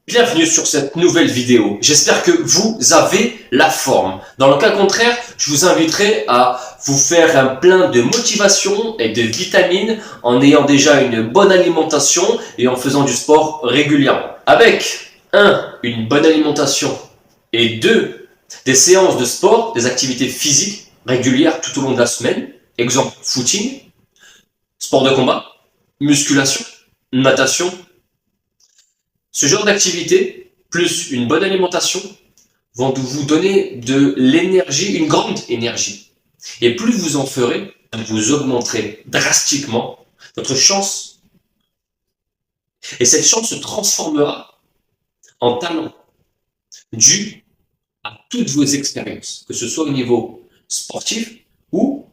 Bienvenue sur cette nouvelle vidéo. J'espère que vous avez la forme. Dans le cas contraire, je vous inviterai à vous faire un plein de motivation et de vitamines en ayant déjà une bonne alimentation et en faisant du sport régulièrement. Avec 1. Une bonne alimentation et 2. Des séances de sport, des activités physiques régulières tout au long de la semaine. Exemple, footing, sport de combat, musculation, natation. Ce genre d'activité, plus une bonne alimentation, vont vous donner de l'énergie, une grande énergie. Et plus vous en ferez, vous augmenterez drastiquement votre chance. Et cette chance se transformera en talent, dû à toutes vos expériences, que ce soit au niveau sportif ou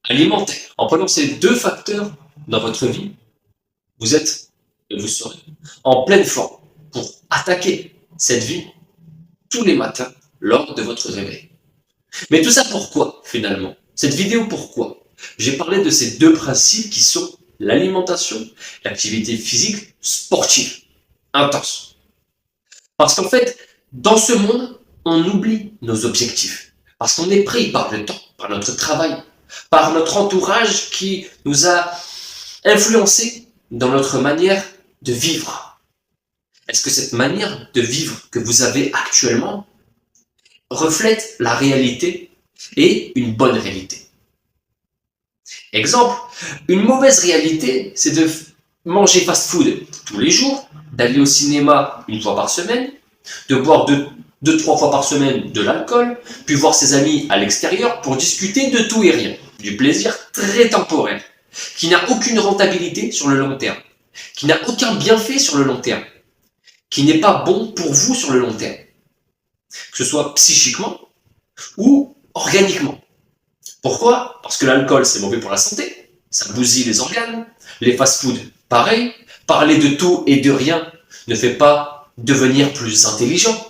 alimentaire. En prenant ces deux facteurs dans votre vie, vous êtes et vous serez en pleine forme pour attaquer cette vie tous les matins lors de votre réveil. Mais tout ça pourquoi finalement? Cette vidéo pourquoi? J'ai parlé de ces deux principes qui sont l'alimentation, l'activité physique sportive, intense. Parce qu'en fait, dans ce monde, on oublie nos objectifs. Parce qu'on est pris par le temps, par notre travail, par notre entourage qui nous a influencés dans notre manière de vivre. Est-ce que cette manière de vivre que vous avez actuellement reflète la réalité et une bonne réalité? Exemple, une mauvaise réalité, c'est de manger fast-food tous les jours, d'aller au cinéma une fois par semaine, de boire deux, trois fois par semaine de l'alcool, puis voir ses amis à l'extérieur pour discuter de tout et rien. Du plaisir très temporaire, qui n'a aucune rentabilité sur le long terme, qui n'a aucun bienfait sur le long terme, qui n'est pas bon pour vous sur le long terme, que ce soit psychiquement ou organiquement. Pourquoi? Parce que l'alcool, c'est mauvais pour la santé, ça bousille les organes, les fast-foods, pareil, parler de tout et de rien ne fait pas devenir plus intelligent.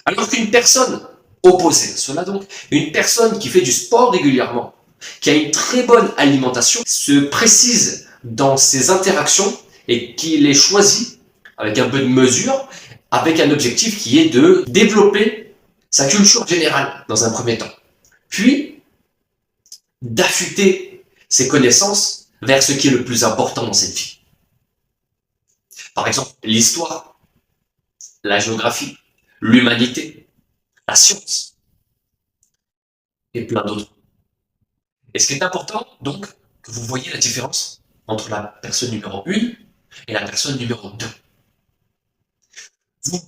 Alors qu'une personne opposée à cela donc, une personne qui fait du sport régulièrement, qui a une très bonne alimentation, se précise dans ses interactions et qui les choisit avec un peu de mesure, avec un objectif qui est de développer sa culture générale dans un premier temps, puis d'affûter ses connaissances vers ce qui est le plus important dans cette vie. Par exemple, l'histoire, la géographie, l'humanité, la science, et plein d'autres. Et ce qui est important, donc, que vous voyez la différence entre la personne numéro 1 et la personne numéro 2. Vous,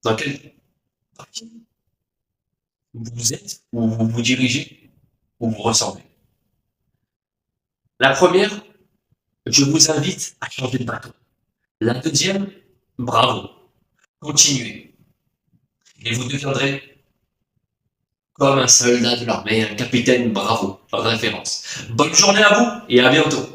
dans quelle partie vous êtes, où vous vous dirigez, où vous ressemblez? La première, je vous invite à changer de bateau. La deuxième, bravo, continuez. Et vous deviendrez comme un soldat de l'armée, un capitaine, bravo, référence. Bonne journée à vous et à bientôt.